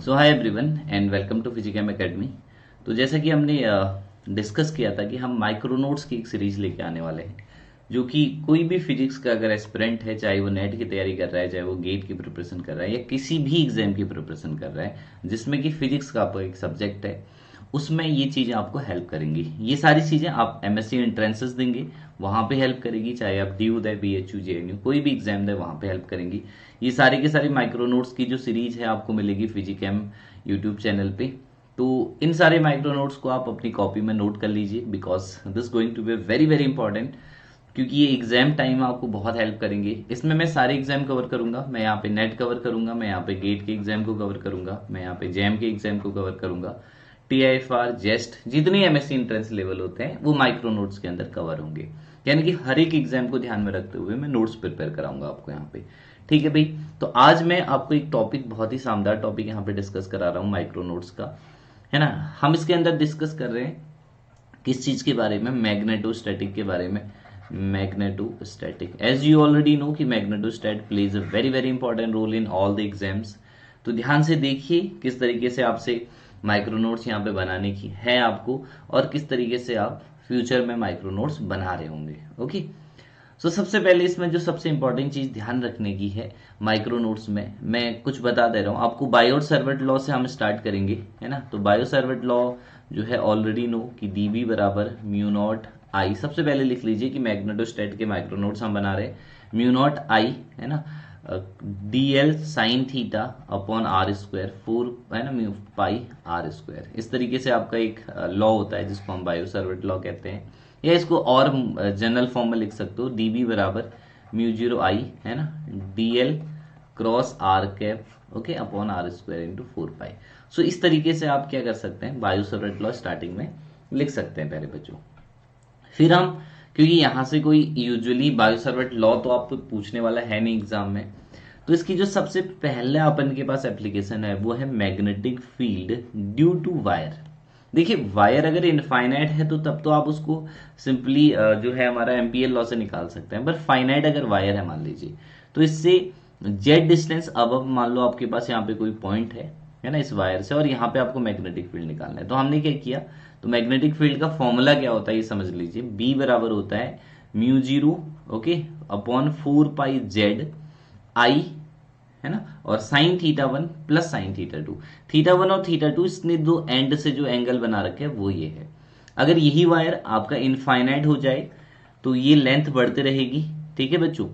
So hi everyone and welcome to Physicam academy. तो जैसा कि हमने डिस्कस किया था कि हम माइक्रोनोट्स की एक सीरीज लेके आने वाले हैं, जो कि कोई भी फिजिक्स का अगर एस्पिरेंट है, चाहे वो नेट की तैयारी कर रहा है, चाहे वो गेट की प्रिपरेशन कर रहा है या किसी भी एग्जाम की प्रिपरेशन कर रहा है जिसमें कि फिजिक्स का आपका एक सब्जेक्ट है, उसमें ये चीज़ें आपको हेल्प करेंगी। ये सारी चीज़ें आप एमएससी एंट्रेंसेस देंगे वहाँ पे हेल्प करेगी, चाहे आप डी दें, बीएचयू, जेएनयू, कोई भी एग्जाम दें वहाँ पे हेल्प करेंगी। ये सारी के सारी माइक्रो नोट्स की जो सीरीज है आपको मिलेगी फिजिकैम यूट्यूब चैनल पे। तो इन सारे माइक्रो नोट्स को आप अपनी कॉपी में नोट कर लीजिए, because this going to be very very important, क्योंकि ये एग्जाम टाइम आपको बहुत हेल्प करेंगे। इसमें मैं सारे एग्जाम कवर करूंगा, मैं यहाँ पे नेट कवर करूंगा, मैं यहाँ पे गेट के एग्जाम को कवर करूंगा, मैं यहाँ पे जैम के एग्जाम को कवर करूंगा, टीआईएफआर, जेस्ट, जितने एमएससी एंट्रेंस लेवल होते हैं वो माइक्रो नोट्स के अंदर कवर होंगे। यानी कि हर एक एग्जाम को ध्यान में रखते हुए मैं नोट्स प्रिपेयर कराऊंगा आपको यहाँ पे। ठीक है भाई। तो आज मैं आपको एक टॉपिक, बहुत ही शानदार टॉपिक यहाँ पे डिस्कस करा रहा हूँ माइक्रो नोट्स का, है ना। हम इसके अंदर डिस्कस कर रहे हैं किस चीज के बारे में, मैग्नेटोस्टैटिक के बारे में। Magnetostatic, as you already know कि magnetostatics plays a very very important role in all the exams. तो ध्यान से देखिए किस तरीके से आपसे माइक्रो नोट्स यहाँ पे बनाने की है आपको, और किस तरीके से आप फ्यूचर में माइक्रो नोट्स बना रहे होंगे। ओके। सो सबसे पहले इसमें जो सबसे इंपॉर्टेंट चीज ध्यान रखने की है माइक्रो नोट्स में, मैं कुछ बता दे रहा हूँ आपको। बायोट सर्वेट लॉ से हम स्टार्ट करेंगे, है ना। तो बायो सर्वेट लॉ जो है ऑलरेडी नो कि डीबी बराबर म्यू नॉट आई। सबसे पहले लिख लीजिए कि मैग्नेटोस्टैट के माइक्रो नोट्स हम बना रहे हैं, म्यू नॉट आई, है ना, D L sine theta upon R square, 4 है ना, म्यू पाई आर स्क्वायर। इस तरीके से आपका एक लॉ होता है जिसको हम बायो सर्वेट लॉ कहते हैं, या इसको और जनरल फॉर्म में लिख सकते हो, डीबी बराबर म्यू जीरो आई, है ना, D L cross R cap, okay, upon R square into 4 pi. So इस तरीके से आप क्या कर सकते हैं, बायो सर्वेट लॉ स्टार्टिंग में लिख सकते हैं पहले बच्चों। फिर हम, क्योंकि यहां से कोई यूजुअली बायो सर्वेट लॉ तो आपको पूछने वाला है नहीं एग्जाम में, तो इसकी जो सबसे पहले अपन के पास एप्लीकेशन है वो है magnetic field due to wire. देखिए, वायर अगर इनफाइनाइट है तो तब तो आप उसको सिंपली जो है हमारा एमपीएल लॉ से निकाल सकते हैं, पर फाइनाइट अगर वायर है मान लीजिए, तो इससे जेड डिस्टेंस अब मान लो आपके पास यहाँ पे कोई पॉइंट है ना, इस वायर से, और यहाँ पे आपको मैग्नेटिक फील्ड निकालना है। तो हमने क्या किया, तो मैग्नेटिक फील्ड का फॉर्मूला क्या होता है ये समझ लीजिए। बी बराबर होता है mu zero, okay, upon 4 pi Z I, है ना, और sine theta 1 plus sine theta 2। Theta 1 और थीटा 2 इसने दो एंड से जो एंगल बना रखे हैं वो ये है। अगर यही वायर आपका इनफाइनाइट हो जाए तो ये लेंथ बढ़ते रहेगी। ठीक है बच्चों।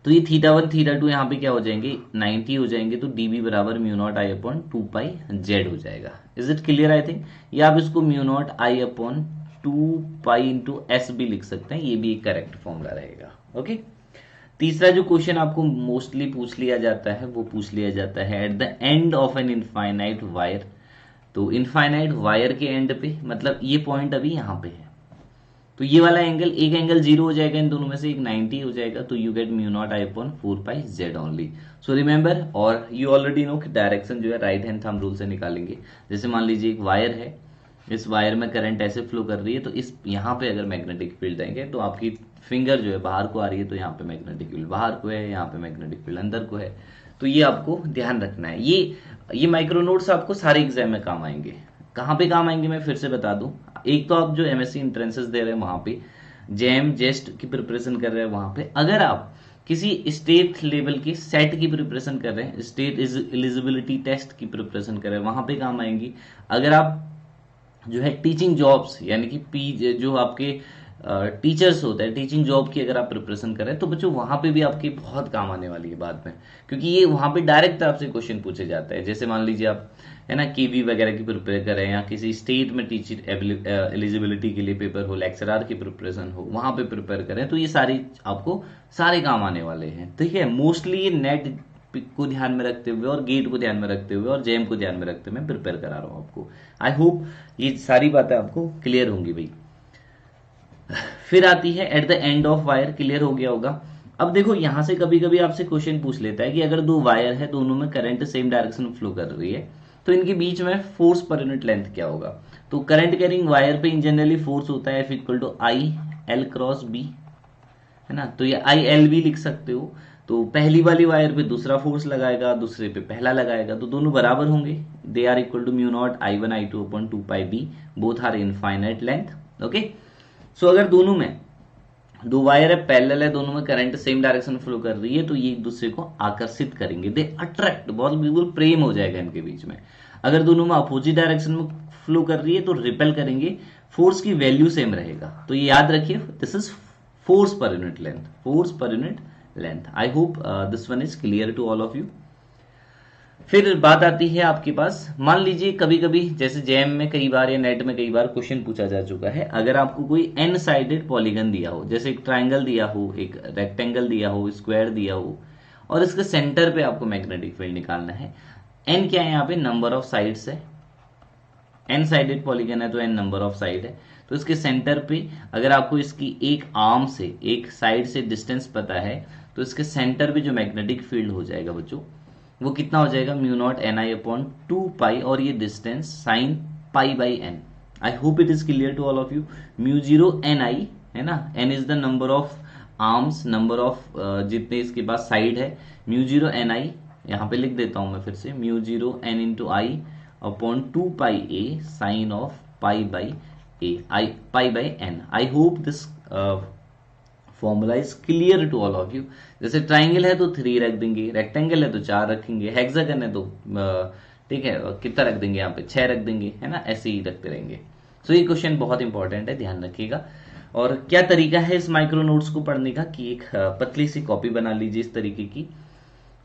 तो ये थीटा 1 थीटा 2 यहाँ पे क्या हो जाएंगे, 90 हो जाएंगे। तो डीबी बराबर mu not I upon 2 pi Z हो जाएगा। Is it clear? I think. या आप इसको mu not I upon 2 pi into S भी लिख सकते हैं, ये भी एक करेक्ट फॉर्मूला रहेगा। ओके। तीसरा जो क्वेश्चन आपको मोस्टली पूछ लिया जाता है वो पूछ लिया जाता है at the end of an infinite wire. तो इनफाइनाइट वायर के एंड पे, मतलब ये पॉइंट अभी यहाँ पे है, तो ये वाला एंगल, एक एंगल 0 हो जाएगा इन दोनों में से, एक 90 हो जाएगा। तो you get mu not I upon 4 pi Z only. So remember, और यू ऑलरेडी नो कि डायरेक्शन जो है राइट हैंड थंब रूल से निकालेंगे। जैसे मान लीजिए एक वायर है, इस वायर में करंट ऐसे फ्लो कर रही है, तो इस यहाँ पे अगर मैग्नेटिक फील्ड देंगे तो आपकी फिंगर जो है बाहर को आ रही है, तो यहाँ पे मैग्नेटिक फील्ड बाहर को है, यहाँ पे मैग्नेटिक फील्ड अंदर को है। तो ये आपको ध्यान रखना है। ये माइक्रो नोट्स आपको सारे एग्जाम में काम आएंगे। कहाँ पे काम आएंगे मैं फिर से बता दूं। एक तो आप जो एमएससी एंट्रेंसेस दे रहे हैं वहां पे, जेएम जेस्ट की प्रिपरेशन कर रहे हैं वहां पे, अगर आप किसी स्टेट लेवल की सेट की प्रिपरेशन कर रहे हैं, स्टेट एलिजिबिलिटी टेस्ट की प्रिपरेशन कर रहे हैं, वहां पे काम आएंगी। अगर आप जो है टीचिंग जॉब्स, यानी कि पी जो आपके टीचर्स होता है, टीचिंग जॉब की अगर आप प्रिपरेशन करें, तो बच्चों वहां पे भी आपकी बहुत काम आने वाली है बाद में, क्योंकि ये वहां पे डायरेक्ट आपसे क्वेश्चन पूछे जाते हैं। जैसे मान लीजिए आप, है ना, केवी वगैरह की प्रिपेयर करें, या किसी स्टेट में टीचर एलिजिबिलिटी के लिए पेपर हो, लेक्चरर की प्रिपरेशन हो, वहां पे प्रिपेयर करें, तो ये सारी आपको सारे काम आने वाले हैं। ठीक है। मोस्टली ये नेट को ध्यान में रखते हुए और गेट को ध्यान में रखते हुए और जेम को ध्यान में रखते हुए मैं प्रिपेयर करा रहा हूं आपको। आई होप ये सारी बातें आपको क्लियर होंगी भाई। फिर आती है at the end of wire, clear हो गया होगा। अब देखो, यहां से कभी कभी आपसे क्वेश्चन पूछ लेता है कि अगर दो वायर है, दोनों में करंट सेम डायरेक्शन में फ्लो कर रही है, तो इनके बीच में फोर्स पर यूनिट लेंथ क्या होगा। तो करंट कैरिंग वायर पे इन जनरली फोर्स होता है F = I L cross B, है ना। तो ये आई एल भी लिख सकते हो। तो पहली वाली वायर पे दूसरा फोर्स लगाएगा, दूसरे पे पहला लगाएगा, तो दोनों बराबर होंगे। They are equal to mu naught I1 I2 upon 2 pi B, both are infinite length. Okay, so अगर दोनों में दो वायर है, पैरेलल है, दोनों में करंट सेम डायरेक्शन फ्लो कर रही है, तो ये एक दूसरे को आकर्षित करेंगे, दे अट्रैक्ट, बहुत बिल्कुल प्रेम हो जाएगा इनके बीच में। अगर दोनों में अपोजिट डायरेक्शन में फ्लो कर रही है तो रिपेल करेंगे, फोर्स की वैल्यू सेम रहेगा। तो ये याद रखिए, this is force per unit length, force per unit length. I hope this one is clear to all of you. फिर बात आती है आपके पास, मान लीजिए कभी कभी जैसे जेएम में कई बार या नेट में कई बार क्वेश्चन पूछा जा चुका है, अगर आपको कोई एन साइडेड पॉलीगन दिया हो, जैसे एक ट्राइंगल दिया हो, एक रेक्टेंगल दिया हो, स्क्वायर दिया हो, और इसके सेंटर पे आपको मैग्नेटिक फील्ड निकालना है। एन क्या है यहाँ पे, नंबर ऑफ साइड्स है, एन साइडेड पॉलीगन है तो एन नंबर ऑफ साइड है। तो इसके सेंटर पे अगर आपको इसकी एक आर्म से, एक साइड से डिस्टेंस पता है, तो इसके सेंटर पे जो मैग्नेटिक फील्ड हो जाएगा बच्चों, वो कितना हो जाएगा, mu naught N I upon 2 pi, और ये distance sine pi by N. I hope it is clear to all of you. Mu zero N I है ना, N is the number of arms, number of जितने इसके पास side है, mu zero N I, यहाँ पे लिख देता हूं मैं फिर से, mu zero N into I upon 2 pi a sine of pi by A, I pi by N. I hope this formula is clear to all of you. जैसे triangle है तो 3 रख देंगे, रेक्टेंगल है तो 4 रखेंगे, हेक्सागन है तो ठीक है कितना रख देंगे, यहाँ पे 6 रख देंगे, है ना, ऐसे ही रखते रहेंगे। सो ये क्वेश्चन बहुत इंपॉर्टेंट है, ध्यान रखिएगा। और क्या तरीका है इस माइक्रो नोट्स को पढ़ने का, कि एक पतली सी कॉपी बना लीजिए इस तरीके की।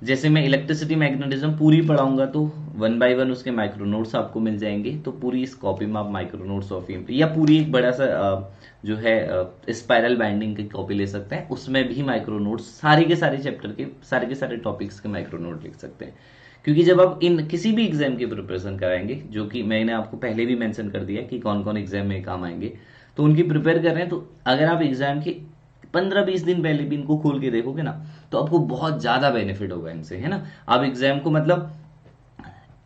जैसे मैं इलेक्ट्रिसिटी मैग्नेटिज्म पूरी पढ़ाऊंगा तो 1 बाय 1 उसके माइक्रो नोट्स आपको मिल जाएंगे, तो पूरी इस कॉपी में आप माइक्रो नोट्स ऑफ या पूरी एक बड़ा सा जो है स्पाइरल बाइंडिंग की कॉपी ले सकते हैं, उसमें भी माइक्रो नोट्स सारे के सारे चैप्टर के सारे टॉपिक्स के माइक्रो नोट लिख सकते हैं। क्योंकि जब आप इन किसी भी एग्जाम की प्रिपरेशन कराएंगे, जो कि मैंने आपको पहले भी मेंशन कर दिया कि कौन कौन एग्जाम में काम आएंगे, तो उनकी प्रिपेयर कर रहे हैं, तो अगर आप एग्जाम के 15-20 दिन पहले भी इनको खोल के देखोगे ना, तो आपको बहुत ज्यादा बेनिफिट होगा इनसे, है ना। आप एग्जाम को मतलब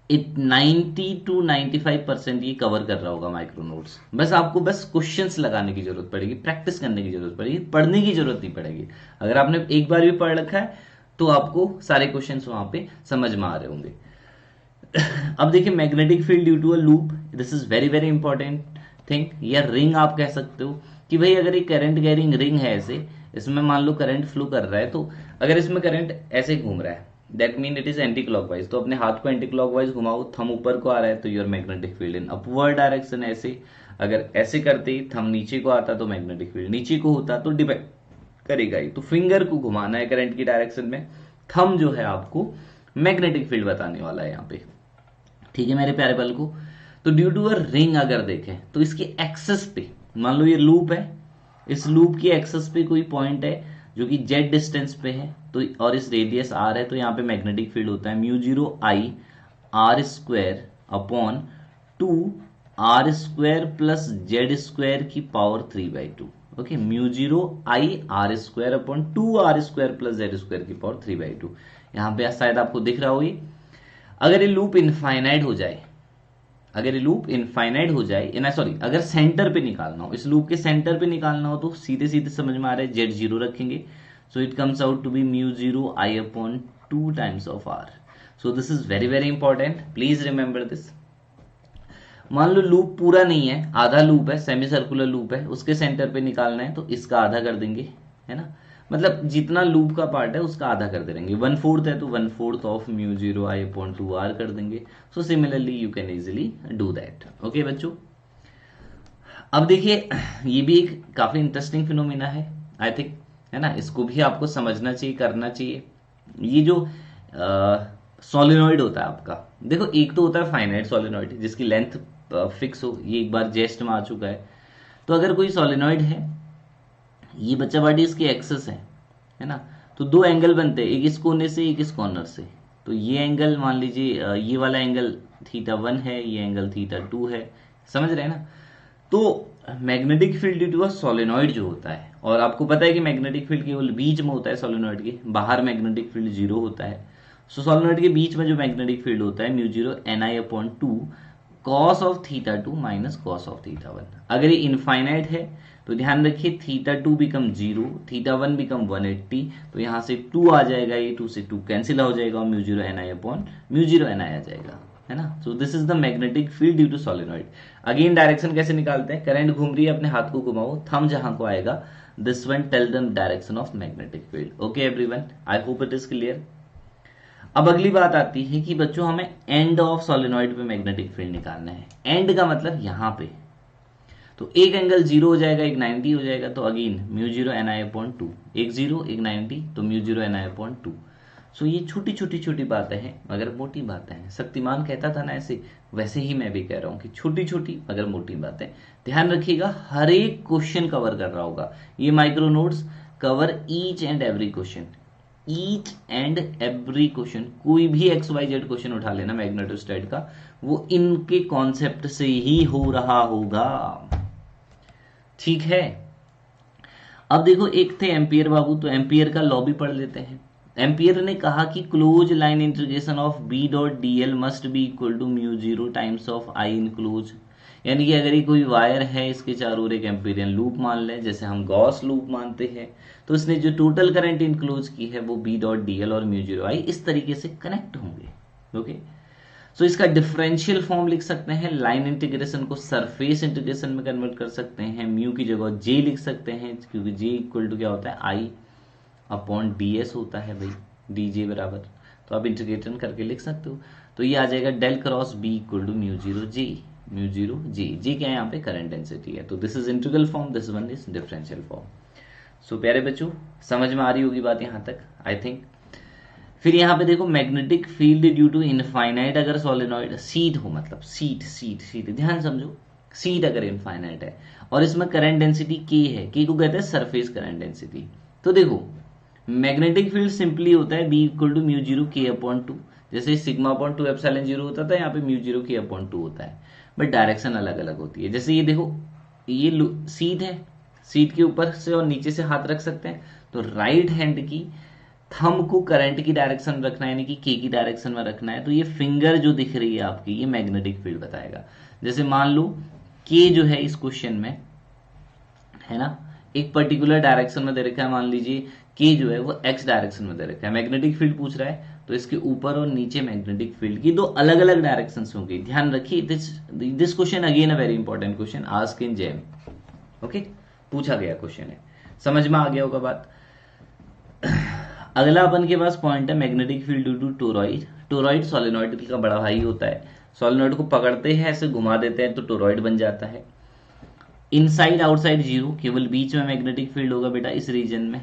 90 to 95% ये कवर कर रहा होगा माइक्रो नोट्स। बस आपको बस क्वेश्चंस लगाने की जरूरत पड़ेगी, प्रैक्टिस करने की जरूरत पड़ेगी, पढ़ने की जरूरत नहीं पड़ेगी। अगर आपने एक बार भी पढ़ रखा है तो आपको सारे क्वेश्चंस वहां पे समझ में आ रहे होंगे। अब देखिए, magnetic field due to a loop, this is very very important thing, या रिंग आप कह सकते हो, कि भाई अगर एक करंट कैरिंग रिंग है ऐसे, इसमें मान लो करंट फ्लो कर रहा है, तो अगर इसमें करंट ऐसे घूम रहा है, that mean it is anti clockwise, तो अपने हाथ को एंटी क्लॉकवाइज घुमाओ, थंब ऊपर को आ रहा है तो your magnetic field in upward direction. ऐसे अगर ऐसे करते ही थंब नीचे को आता तो मैग्नेटिक फील्ड नीचे को होता, तो डिपेंड करेगा ही। तो फिंगर को घुमाना है करंट की डायरेक्शन में, थंब जो है आपको मैग्नेटिक फील्ड बताने वाला है यहाँ पे, ठीक है मेरे प्यारे पल को। तो ड्यू टू अ रिंग अगर देखें तो इसकी एक्सेस पे, मान लो ये लूप है, इस लूप की एक्सेस पे कोई पॉइंट है जो कि जेड डिस्टेंस पे है, तो और इस रेडियस आर है, तो यहाँ पे मैग्नेटिक फील्ड होता है mu zero I R square upon 2 R square plus Z square की power 3/2। Okay, mu zero I R square upon 2 R square plus Z square की पावर 3/2। यहाँ पे शायद आपको दिख रहा हो ये। अगर ये लूप इनफाइनाइट हो जाए, अगर ये लूप इनफाइनाइट हो जाए ना, सॉरी, अगर सेंटर पे निकालना हो, इस लूप के सेंटर पे निकालना हो, तो सीधे सीधे समझ में आ रहा है, जेड जीरो रखेंगे, so it comes out to be mu zero I upon 2 times of R. So this is very very important, please remember this. मान लो लूप पूरा नहीं है, आधा लूप है, सेमी सर्कुलर लूप है, उसके सेंटर पे निकालना है, तो इसका आधा कर देंगे, है ना, मतलब जितना लूप का पार्ट है उसका आधा कर देंगे। 1/4 है तो 1/4 of mu zero I upon 2 R कर देंगे। So similarly you can easily do that. Okay बच्चों, अब देखिए, ये भी एक काफी इंटरेस्टिंग फिनोमिना है आई थिंक, है ना, इसको भी आपको समझना चाहिए, करना चाहिए। ये जो सोलिनॉइड होता है आपका, देखो एक तो होता है फाइनाइट सोलिनॉइड जिसकी लेंथ फिक्स हो, ये एक बार जेस्ट में आ चुका है। तो अगर कोई सोलिनॉइड है, ये बच्चा बाटी इसकी एक्सेस है ना, तो दो एंगल बनते हैं, एक इस कोने से एक इस कॉर्नर से। तो ये एंगल मान लीजिए ये वाला एंगल θ1 है, ये एंगल θ2 है, समझ रहे हैं ना। तो magnetic field due to a solenoid जो होता है, और आपको पता है कि मैग्नेटिक फील्ड केवल बीच में होता है सोलेनॉइड के, बाहर मैग्नेटिक फील्ड 0 होता है। सो सोलेनॉइड के बीच में जो मैग्नेटिक फील्ड होता है mu zero N I upon 2 cos of θ2 minus cos of θ1। अगर ये इनफाइनाइट है तो ध्यान रखिए थीटा 2 बिकम 0, थीटा 1 बिकम 180, तो यहां से 2 आ जाएगा, ये 2 से 2 कैंसिल हो जाएगा और mu zero N I upon mu zero N I आ जाएगा, है ना। So this is the magnetic field due to solenoid. Again direction कैसे निकालते हैं, करंट घूम रही है, अपने हाथ को घुमाओ, थंब जहां को आएगा this one tell the direction of magnetic field. Okay everyone, I hope it is clear. अब अगली बात आती है कि बच्चों हमें एंड ऑफ सोलेनॉइड पे मैग्नेटिक फील्ड निकालना है। एंड का मतलब यहां पे, तो एक एंगल 0 हो जाएगा, एक 90 हो जाएगा, तो again mu zero N I upon 2, एक 0 एक 90, तो mu zero N I upon 2। सो ये छोटी छोटी छोटी बातें हैं मगर मोटी बातें हैं। शक्तिमान कहता था ना ऐसे, वैसे ही मैं भी कह रहा हूं कि छोटी छोटी मगर मोटी बातें। ध्यान रखिएगा हर एक क्वेश्चन कवर कर रहा होगा ये micro notes, cover each and every question, each and every question. कोई भी XYZ क्वेश्चन उठा लेना मैग्नेटोस्टैट का, वो इनके कॉन्सेप्ट से ही हो रहा होगा, ठीक है। अब देखो एक थे एम्पियर बाबू, तो एम्पियर का लॉ भी पढ़ लेते हैं। एम्पियर ने कहा कि close line integration of B dot D L must be equal to mu zero times of I in close. यानी कि अगर ये कोई वायर है, इसके चारों ओर एक एम्पीरियन लूप मान लें, जैसे हम गॉस लूप मानते हैं, तो इसने जो टोटल करंट इनक्लोज की है वो बी डॉट डी एल और म्यू जीरो आई इस तरीके से कनेक्ट होंगे। ओके, सो इसका डिफरेंशियल फॉर्म लिख सकते हैं, लाइन इंटीग्रेशन को सरफेस इंटीग्रेशन में कन्वर्ट कर सकते हैं, म्यू की जगह जे लिख सकते हैं, क्योंकि जे इक्वल टू क्या होता है आई अपॉन डी एस होता है भाई, डी जे बराबर, तो आप इंटीग्रेशन करके लिख सकते हो। तो ये आ जाएगा del cross B equal to mu zero J, mu zero J, J क्या है यहाँ पे करंट डेंसिटी है। तो this is integral form, this one is differential form. So प्यारे बच्चों समझ में आ रही होगी बात यहाँ तक आई थिंक। फिर यहाँ पे देखो magnetic field due to infinite, अगर सोलेनॉइड सीट हो, मतलब सीट सीट सीट ध्यान समझो, सीट अगर इनफाइनाइट है और इसमें करंट डेंसिटी के है, के को कहते हैं सरफेस करंट डेंसिटी। तो देखो मैग्नेटिक फील्ड सिंपली होता है B equal to mu zero के अपॉन 2, जैसे सिग्मा अपॉन 2 एप्सिलॉन जीरो होता था, यहाँ पे म्यू जीरो के अपॉन 2 होता है, बट डायरेक्शन अलग अलग होती है। जैसे ये देखो ये सीट है, सीट के ऊपर से और नीचे से हाथ रख सकते हैं, तो राइट हैंड की थंब को करंट की डायरेक्शन रखना है, यानी कि के की डायरेक्शन में रखना है, तो ये फिंगर जो दिख रही है आपकी ये मैग्नेटिक फील्ड बताएगा। जैसे मान लो के जो है इस क्वेश्चन में है ना एक पर्टिकुलर डायरेक्शन में दे रखा है, मान लीजिए के जो है वो एक्स डायरेक्शन में दे रखा है, मैग्नेटिक फील्ड पूछ रहा है, तो इसके ऊपर और नीचे मैग्नेटिक फील्ड की दो अलग अलग डायरेक्शन होंगी। ध्यान रखिए this question again a very important question asked in JM. Okay, पूछा गया क्वेश्चन है, समझ में आ गया होगा बात। अगला अपन के पास पॉइंट है magnetic field due to toroid. Toroid solenoid का बड़ा भाई होता है, सोलेनॉइड को पकड़ते हैं ऐसे घुमा देते हैं तो टोरॉइड बन जाता है। इनसाइड आउटसाइड जीरो, केवल बीच में मैग्नेटिक फील्ड होगा बेटा इस रीजन में,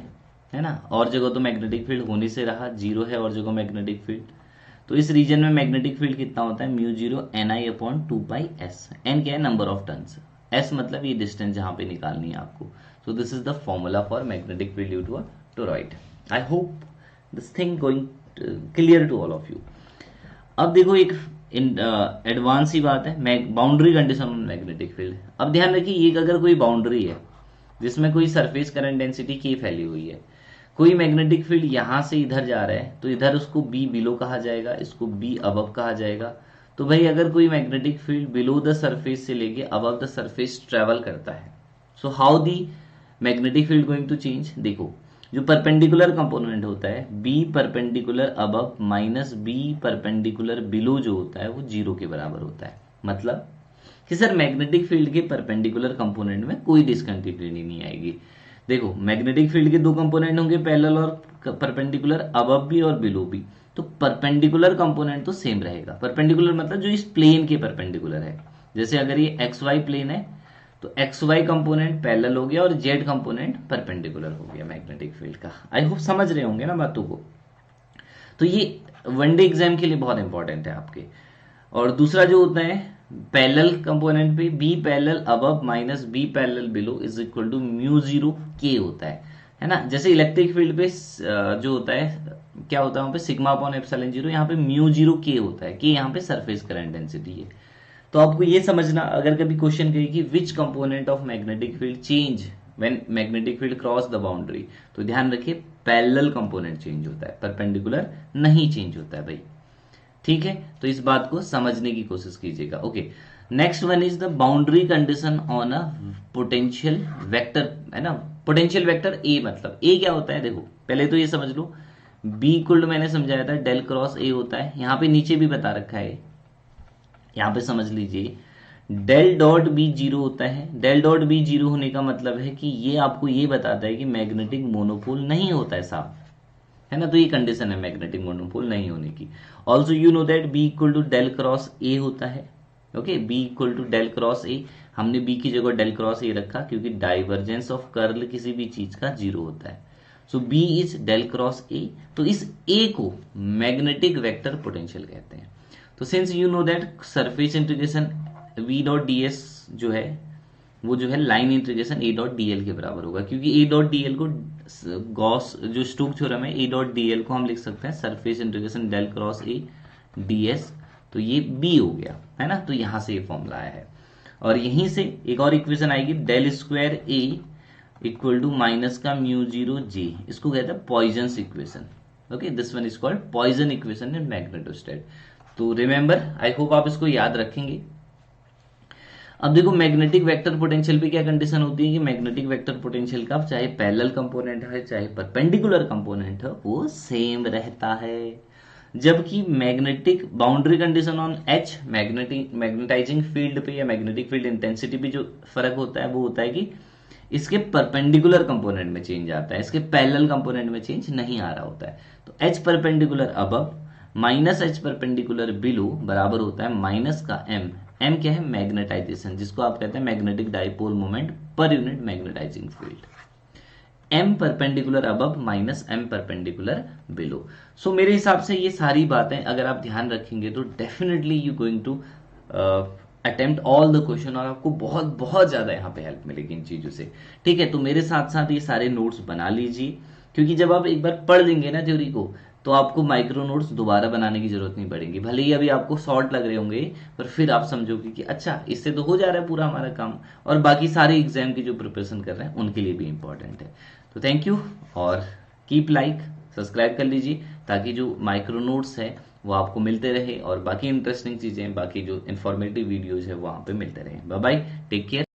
है ना, और जगह तो मैग्नेटिक फील्ड होने से रहा जीरो है और जगह मैग्नेटिक फील्ड, तो इस रीजन में मैग्नेटिक फील्ड कितना होता है mu zero N I upon 2 pi S. N क्या है नंबर ऑफ टर्न्स, एस मतलब ये डिस्टेंस जहां पे निकालनी है आपको। So this is the formula for magnetic field due to a toroid. I hope this thing going clear to all of you. अब देखो एक एडवांस ही बात है, boundary condition on magnetic field. अब ध्यान रखिए ये अगर कोई बाउंड्री है जिसमें कोई सरफेस करंट डेंसिटी की फैली हुई है, कोई मैग्नेटिक फील्ड यहां से इधर जा रहा है, तो इधर उसको बी बिलो कहा जाएगा, इसको बी अबव कहा जाएगा। तो भाई अगर कोई magnetic field below the surface से लेके अबव द सरफेस ट्रेवल करता है, so how the magnetic field going to change. देखो जो परपेंडिकुलर कंपोनेंट होता है B perpendicular above minus B perpendicular below जो होता है वो जीरो के बराबर होता है। मतलब कि सर मैग्नेटिक फील्ड के परपेंडिकुलर कंपोनेंट में कोई डिसकंटिन्यूटी नहीं आएगी। देखो मैग्नेटिक फील्ड के दो कंपोनेंट होंगे पैरेलल और परपेंडिकुलर, अबव भी और बिलो भी, तो परपेंडिकुलर कंपोनेंट तो सेम रहेगा। परपेंडिकुलर मतलब जो इस प्लेन के परपेंडिकुलर है, जैसे अगर ये एक्स वाई प्लेन है तो एक्स वाई कंपोनेंट पैरेलल हो गया और जेड कंपोनेंट परपेंडिकुलर हो गया मैग्नेटिक फील्ड का। आई होप समझ रहे होंगे ना बातों को। तो ये वनडे एग्जाम के लिए बहुत इंपॉर्टेंट है आपके। और दूसरा जो होता है पैरेलल कंपोनेंट पे B parallel above minus B parallel below is equal to mu zero के होता है ना। जैसे इलेक्ट्रिक फील्ड पे जो होता है क्या होता है वहां पे सिग्मा अपॉन एप्सिलॉन जीरो, यहाँ पे म्यू जीरो के होता है, के यहाँ पे सरफेस करंट डेंसिटी है। तो आपको ये समझना अगर कभी क्वेश्चन कहे कि विच component of magnetic field change when magnetic field cross the boundary, तो ध्यान रखिए पैरेलल कंपोनेंट चेंज होता है, परपेंडिकुलर नहीं चेंज होता है भाई। ठीक है, तो इस बात को समझने की कोशिश कीजिएगा। Okay, next one is the boundary condition on a potential vector, है ना। पोटेंशियल वेक्टर ए, मतलब ए क्या होता है, देखो पहले तो ये समझ लो, बी इक्वल टू मैंने समझाया था डेल क्रॉस ए होता है, यहां पे नीचे भी बता रखा है, यहां पे समझ लीजिए डेल डॉट बी जीरो होता है। डेल डॉट बी जीरो होने का मतलब है कि ये आपको ये बताता है कि मैग्नेटिक मोनोपोल नहीं होता है साहब, है ना। तो ये कंडीशन है मैग्नेटिक मोनोपोल नहीं होने की। Also you know that B equal to del cross A होता है। Okay, B equal to del cross A, हमने बी की जगह डेल क्रॉस ए रखा क्योंकि डाइवर्जेंस ऑफ कर्ल किसी भी चीज का जीरो होता है। So B is del cross A, तो इस ए को मैग्नेटिक वेक्टर पोटेंशियल कहते हैं। तो since you know that surface integration V dot D S जो है वो जो है लाइन इंटीग्रेशन ए डॉट डी एल के बराबर होगा, क्योंकि ए डॉट डी एल को गॉस जो स्टोक्स थ्योरम है, ए डॉट डी एल को हम लिख सकते हैं surface integration del cross A D S, तो ये बी हो गया, है ना। तो यहां से ये फॉर्मूला आया है। और यहीं से एक और इक्वेशन आएगी del square A equal to minus का म्यू जीरो जे, इसको कहते हैं Poisson equation. Okay, this one is called Poisson equation in magnetostatics. तो रिमेंबर, आई होप आप इसको याद रखेंगे। अब देखो मैग्नेटिक वेक्टर पोटेंशियल पे क्या कंडीशन होती है कि मैग्नेटिक वेक्टर पोटेंशियल का चाहे पैरेलल कंपोनेंट है चाहे परपेंडिकुलर कंपोनेंट है वो सेम रहता है। जबकि magnetic boundary condition on H, magnetizing field पे या मैग्नेटिक फील्ड इंटेंसिटी पे जो फर्क होता है वो होता है कि इसके परपेंडिकुलर कंपोनेंट में चेंज आता है, इसके पैरेलल कंपोनेंट में चेंज नहीं आ रहा होता है। तो H perpendicular above minus H perpendicular below बराबर होता है माइनस का एम। एम क्या है, मैग्नेटाइजेशन, जिसको आप कहते हैं magnetic dipole moment per unit magnetizing field. M perpendicular above minus M perpendicular below. So मेरे हिसाब से ये सारी बातें अगर आप ध्यान रखेंगे तो definitely you going to attempt all the question, और आपको बहुत बहुत ज्यादा यहाँ पे हेल्प मिलेगी इन चीजों से। ठीक है, तो मेरे साथ साथ ये सारे नोट्स बना लीजिए, क्योंकि जब आप एक बार पढ़ लेंगे ना थ्योरी को तो आपको माइक्रो नोट्स दोबारा बनाने की जरूरत नहीं पड़ेगी। भले ही अभी आपको शॉर्ट लग रहे होंगे पर फिर आप समझोगे कि अच्छा इससे तो हो जा रहा है पूरा हमारा काम, और बाकी सारे एग्जाम की जो प्रिपरेशन कर रहे हैं उनके लिए भी इंपॉर्टेंट है। तो थैंक यू, और कीप लाइक, सब्सक्राइब कर लीजिए ताकि जो माइक्रो नोट्स है वो आपको मिलते रहे और बाकी इंटरेस्टिंग चीजें, बाकी जो इन्फॉर्मेटिव वीडियोज है वहां पे मिलते रहे। Bye bye, take care.